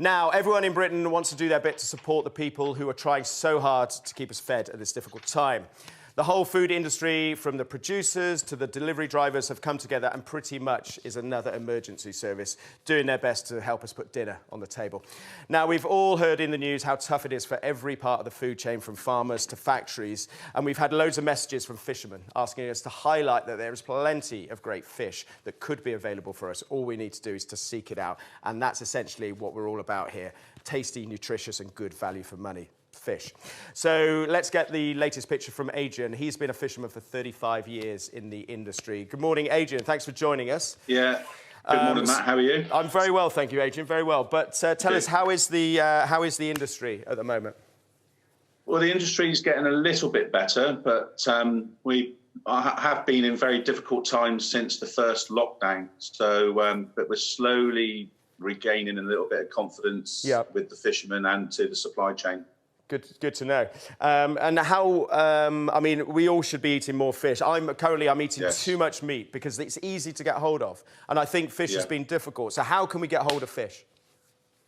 Now, everyone in Britain wants to do their bit to support the people who are trying so hard to keep us fed at this difficult time. The whole food industry, from the producers to the delivery drivers, have come together and pretty much is another emergency service doing their best to help us put dinner on the table. Now, we've all heard in the news how tough it is for every part of the food chain, from farmers to factories, and we've had loads of messages from fishermen asking us to highlight that there is plenty of great fish that could be available for us. All we need to do is to seek it out, and that's essentially what we're all about here: tasty, nutritious and good value for money fish. So let's get the latest picture from Adrian. He's been a fisherman for 35 years in the industry. Good morning, Adrian. Thanks for joining us. Yeah. Good morning, Matt. How are you? I'm very well, thank you, Adrian. Very well. But tell us, how is the industry at the moment? Well, the industry is getting a little bit better, but we have been in very difficult times since the first lockdown. So, but we're slowly regaining a little bit of confidence with the fishermen and to the supply chain. Good to know. And how, I mean, we all should be eating more fish. I'm eating too much meat because it's easy to get hold of. And I think fish has been difficult. So how can we get hold of fish?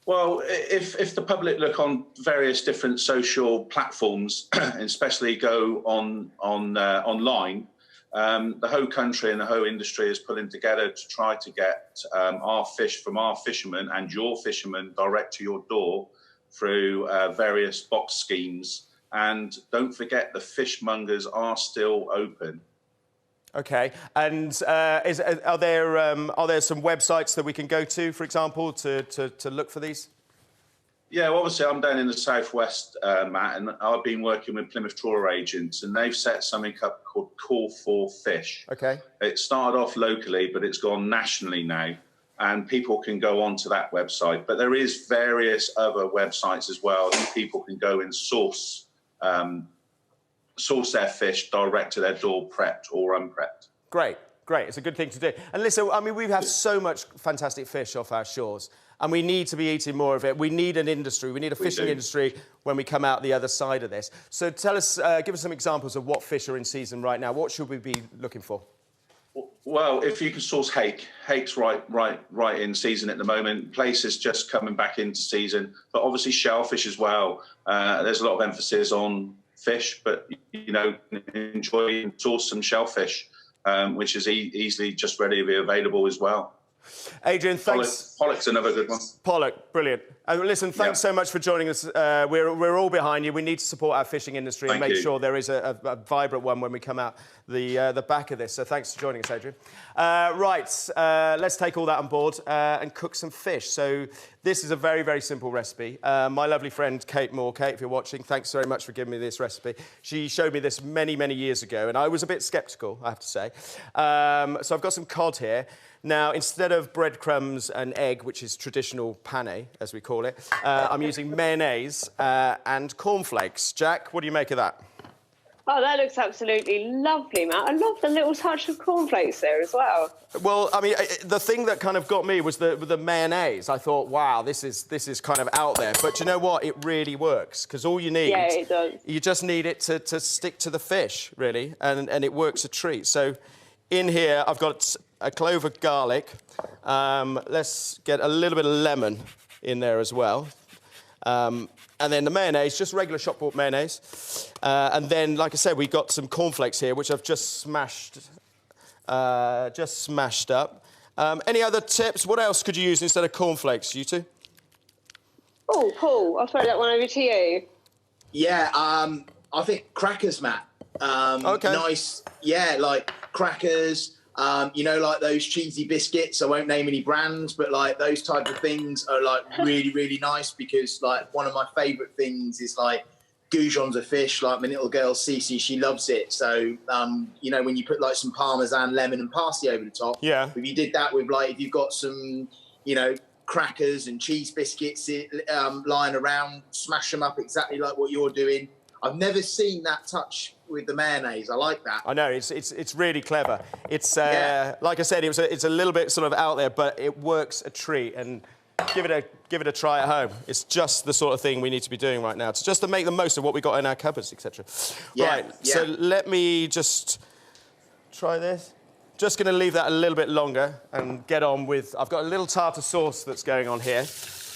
Well, if the public look on various different social platforms, and especially go online, the whole country and the whole industry is pulling together to try to get our fish from our fishermen and your fishermen direct to your door through various box schemes. And don't forget, the fishmongers are still open. Okay, and are there some websites that we can go to, for example, to look for these? Yeah, well, obviously I'm down in the southwest, Matt, and I've been working with Plymouth Trawler Agents, and they've set something up called Call4fish. Okay. It started off locally, but it's gone nationally now, and people can go onto that website. But there is various other websites as well that people can go and source their fish direct to their door, prepped or unprepped. Great. It's a good thing to do. And listen, I mean, we have so much fantastic fish off our shores, and we need to be eating more of it. We need an industry. We need a fishing industry when we come out the other side of this. So tell us, give us some examples of what fish are in season right now. What should we be looking for? Well, if you can source hake, hake's right in season at the moment. Plaice is just coming back into season, but obviously shellfish as well. There's a lot of emphasis on fish, but you know, enjoy and source some shellfish, which is easily just ready to be available as well. Adrian, thanks. Pollock's another good one. Pollock, brilliant. And listen, thanks so much for joining us. We're all behind you. We need to support our fishing industry and make sure there is a vibrant one when we come out the back of this. So thanks for joining us, Adrian. Let's take all that on board and cook some fish. So this is a very, very simple recipe. My lovely friend Kate Moore, Kate, if you're watching, thanks very much for giving me this recipe. She showed me this many, many years ago, and I was a bit sceptical, I have to say. So I've got some cod here. Now, instead of breadcrumbs and egg, which is traditional pane, as we call it, I'm using mayonnaise and cornflakes. Jack, what do you make of that? Oh, that looks absolutely lovely, Matt. I love the little touch of cornflakes there as well. Well, I mean, the thing that kind of got me was the mayonnaise. I thought, wow, this is kind of out there. But you know what? It really works, because all you need... Yeah, it does. You just need it to stick to the fish, really, and it works a treat. So in here, I've got a clove of garlic. Let's get a little bit of lemon in there as well. And then the mayonnaise, just regular shop bought mayonnaise. And then, like I said, we've got some cornflakes here, which I've just smashed up. Any other tips? What else could you use instead of cornflakes, you two? Oh, Paul, I'll throw that one over to you. Yeah, I think crackers, Matt. Okay. Nice, yeah, like crackers. You know, like those cheesy biscuits. I won't name any brands, but like those type of things are like really, really nice, because like one of my favourite things is like goujons of fish. Like my little girl Cece, she loves it. So you know, when you put like some parmesan, lemon, and parsley over the top. Yeah. If you did that with like, if you've got some, you know, crackers and cheese biscuits lying around, smash them up exactly like what you're doing. I've never seen that touch with the mayonnaise. I like that. I know, it's really clever. It's like I said, it's a little bit sort of out there, but it works a treat. And give it a try at home. It's just the sort of thing we need to be doing right now. It's just to make the most of what we got in our cupboards, etc. Yeah, right. yeah. So let me just try this. Just going to leave that a little bit longer and get on with... I've got a little tartar sauce that's going on here.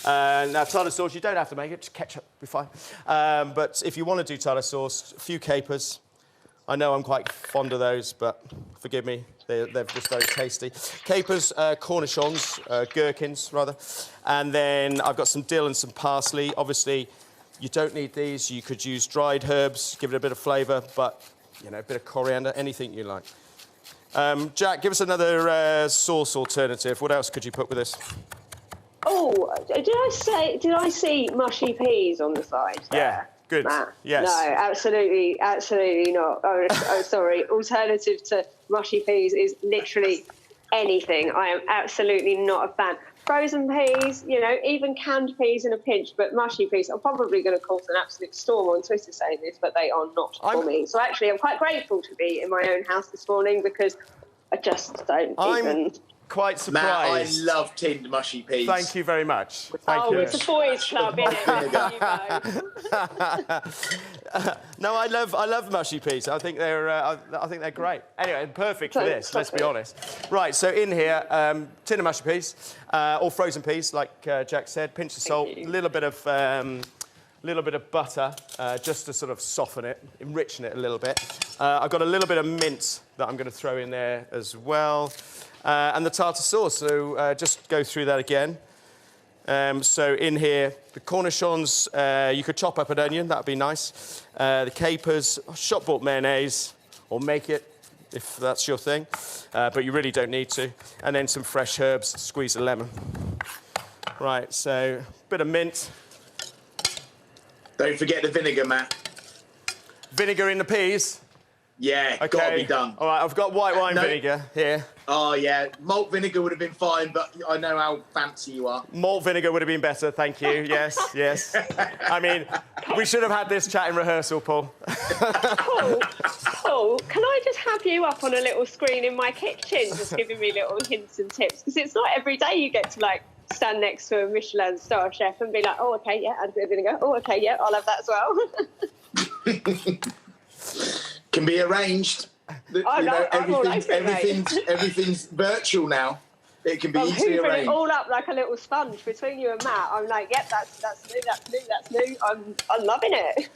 Now, tartar sauce, you don't have to make it, just ketchup, be fine. But if you want to do tartar sauce, a few capers. I know I'm quite fond of those, but forgive me, they're just very tasty. Capers, cornichons, gherkins, rather. And then I've got some dill and some parsley. Obviously, you don't need these. You could use dried herbs, give it a bit of flavour, but, you know, a bit of coriander, anything you like. Jack, give us another sauce alternative. What else could you put with this? Oh, did I see mushy peas on the side there? Yeah, good. Matt? Yes. No, absolutely not. Oh, sorry. Alternative to mushy peas is literally anything. I am absolutely not a fan. Frozen peas, you know, even canned peas in a pinch, but mushy peas are probably going to cause an absolute storm on Twitter saying this, but they are not for me. So actually, I'm quite grateful to be in my own house this morning because I just don't even... Quite surprised. Matt, I love tinned mushy peas. Thank you very much. Thank you. It's a boys' club, isn't it? No, I love mushy peas. I think they're great. Anyway, perfect for this. Let's be honest. Right, so in here, tin of mushy peas, or frozen peas, like Jack said. Pinch of salt, a little bit of butter, just to sort of soften it, enrichen it a little bit. I've got a little bit of mint that I'm going to throw in there as well. And the tartar sauce, so just go through that again. So in here, the cornichons, you could chop up an onion, that would be nice. The capers, shop-bought mayonnaise, or make it, if that's your thing. But you really don't need to. And then some fresh herbs, squeeze a lemon. Right, so a bit of mint. Don't forget the vinegar, Matt. Vinegar in the peas. Yeah, Okay. gotta be done. All right, I've got white wine vinegar here. Oh, yeah. Malt vinegar would have been fine, but I know how fancy you are. Malt vinegar would have been better, thank you. Yes, yes. I mean, we should have had this chat in rehearsal, Paul. Paul, can I just have you up on a little screen in my kitchen, just giving me little hints and tips? Because it's not every day you get to, like, stand next to a Michelin star chef and be like, oh, OK, yeah, add a bit of vinegar. Oh, OK, yeah, I'll have that as well. Can be arranged. Everything's virtual now. It can be easily arranged. It all up like a little sponge between you and Matt. I'm like, yep, that's new. I'm loving it.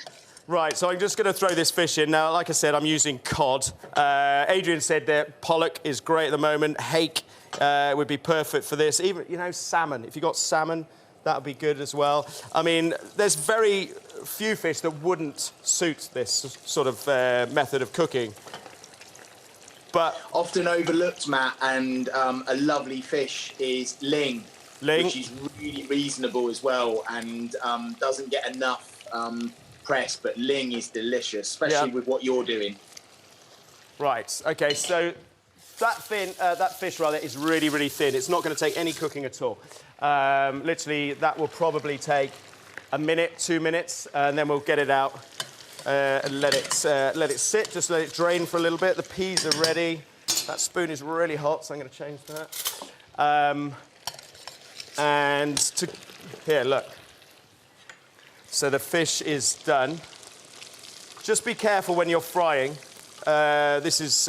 Right, so I'm just going to throw this fish in. Now, like I said, I'm using cod. Adrian said that pollock is great at the moment. Hake would be perfect for this. Even, you know, salmon. If you got salmon, that would be good as well. I mean, there's very few fish that wouldn't suit this sort of method of cooking. But often overlooked, Matt, and a lovely fish is ling, which is really reasonable as well and doesn't get enough press. But ling is delicious, especially with what you're doing. Right. Okay. So that fish is really, really thin. It's not going to take any cooking at all. Literally, that will probably take a minute, 2 minutes, and then we'll get it out. And let it sit, just let it drain for a little bit. The peas are ready. That spoon is really hot, so I'm going to change that. Here, look. So the fish is done. Just be careful when you're frying. This is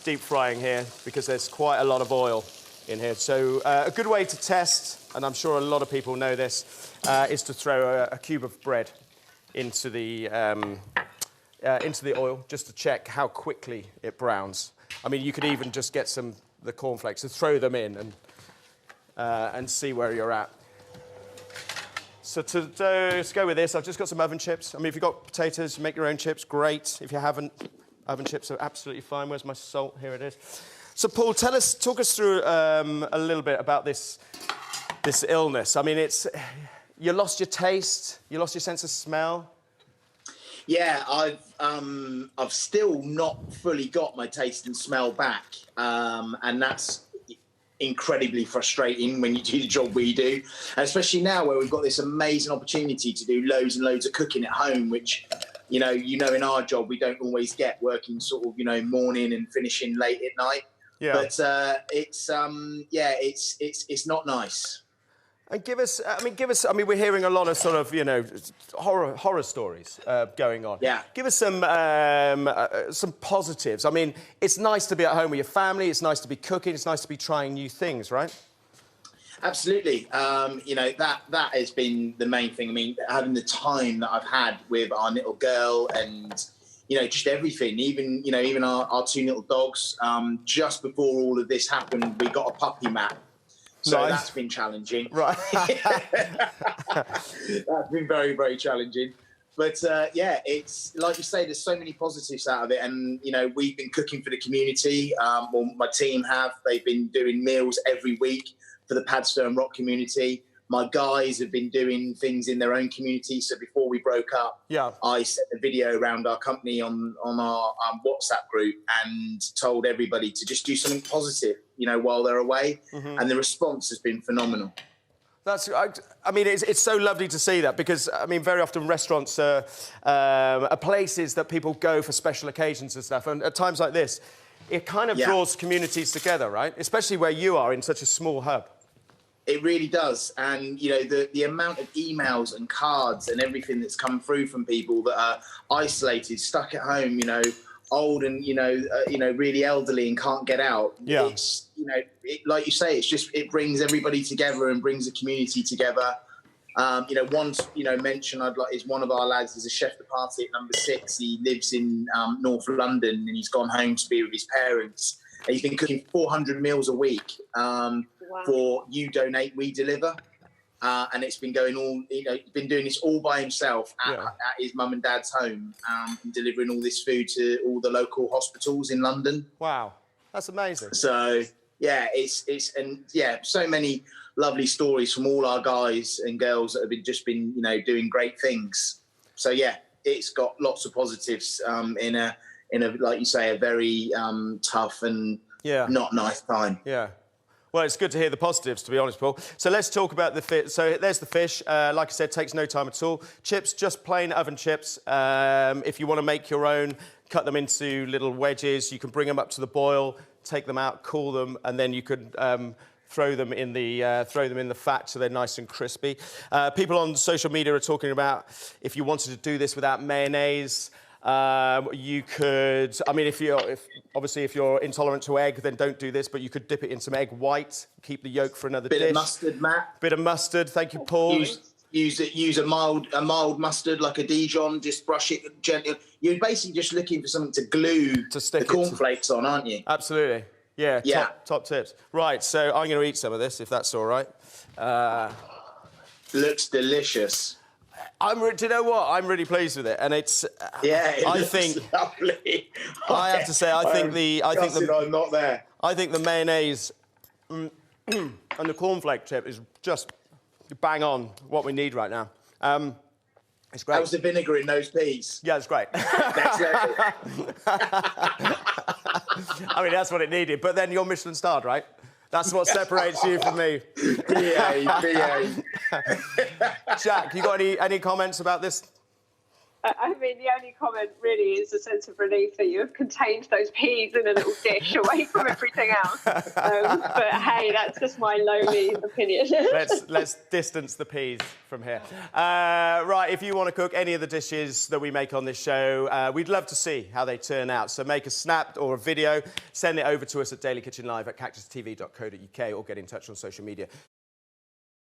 deep frying here because there's quite a lot of oil in here. So a good way to test, and I'm sure a lot of people know this, is to throw a cube of bread into the oil just to check how quickly it browns. I mean, you could even just get the cornflakes and throw them in and see where you're at. So to go with this, I've just got some oven chips. I mean, if you've got potatoes, make your own chips, great. If you haven't, oven chips are absolutely fine. Where's my salt? Here it is. So, Paul, talk us through a little bit about this illness. I mean, you lost your taste, you lost your sense of smell. Yeah, I've still not fully got my taste and smell back, and that's incredibly frustrating when you do the job we do, and especially now where we've got this amazing opportunity to do loads and loads of cooking at home, which you know in our job we don't always get, working sort of morning and finishing late at night. Yeah. But it's not nice. And give us. I mean, we're hearing a lot of sort of, horror stories going on. Yeah. Give us some positives. I mean, it's nice to be at home with your family. It's nice to be cooking. It's nice to be trying new things, right? Absolutely. You know, that has been the main thing. I mean, having the time that I've had with our little girl and, you know, just everything, even, you know, even our two little dogs. Just before all of this happened, we got a puppy mat. So Nice. that's been challenging. Right. That's been very, very challenging. But yeah, it's like you say, there's so many positives out of it. And, you know, we've been cooking for the community. Well, my team have. They've been doing meals every week for the Padstow Rock community. My guys have been doing things in their own community. So before we broke up, I sent a video around our company on our WhatsApp group and told everybody to just do something positive, you know, while they're away. And the response has been phenomenal. I mean, it's so lovely to see that because, I mean, very often restaurants are places that people go for special occasions and stuff. And at times like this, it kind of draws communities together, right? Especially where you are in such a small hub. It really does. And, you know, the amount of emails and cards and everything that's come through from people that are isolated, stuck at home, you know, old and, you know, really elderly and can't get out. It's, you know, like you say, it's just, it brings everybody together and brings the community together. You know, one, you know, mention I'd like is one of our lads is a chef de partie at number 6. He lives in North London and he's gone home to be with his parents. And he's been cooking 400 meals a week for You Donate, We Deliver. And it's been going all, you know, he's been doing this all by himself at his mum and dad's home and delivering all this food to all the local hospitals in London. Wow, that's amazing. So, yeah, and yeah, so many lovely stories from all our guys and girls that have just been, you know, doing great things. So, yeah, it's got lots of positives in a, like you say, a very tough and not nice time. Yeah. Well, it's good to hear the positives, to be honest, Paul. So let's talk about the fish. So there's the fish. Like I said, takes no time at all. Chips, just plain oven chips. If you want to make your own, cut them into little wedges. You can bring them up to the boil, take them out, cool them, and then you could throw them in the fat so they're nice and crispy. People on social media are talking about if you wanted to do this without mayonnaise. You could, I mean, if you're intolerant to egg, then don't do this, but you could dip it in some egg white, keep the yolk for another dish. Bit of mustard, Matt. Bit of mustard, thank you, Paul. Use a mild mustard, like a Dijon, just brush it gently. You're basically just looking for something to glue the cornflakes on, aren't you? Absolutely. Yeah, top tips. Right, so I'm going to eat some of this, if that's all right. Looks delicious. Do you know what? I'm really pleased with it, and it's. I think lovely. I have to say, I think I'm not there. I think the mayonnaise and the cornflake chip is just bang on what we need right now. It's great. How's the vinegar in those peas? Yeah, it's great. Next level. I mean, that's what it needed. But then you're Michelin starred, right? That's what separates you from me. BA. Jack, you got any comments about this? I mean, the only comment really is a sense of relief that you have contained those peas in a little dish away from everything else. But hey, that's just my lowly opinion. Let's distance the peas from here. Right, if you want to cook any of the dishes that we make on this show, we'd love to see how they turn out. So make a snap or a video, send it over to us at dailykitchenlive@cactustv.co.uk or get in touch on social media.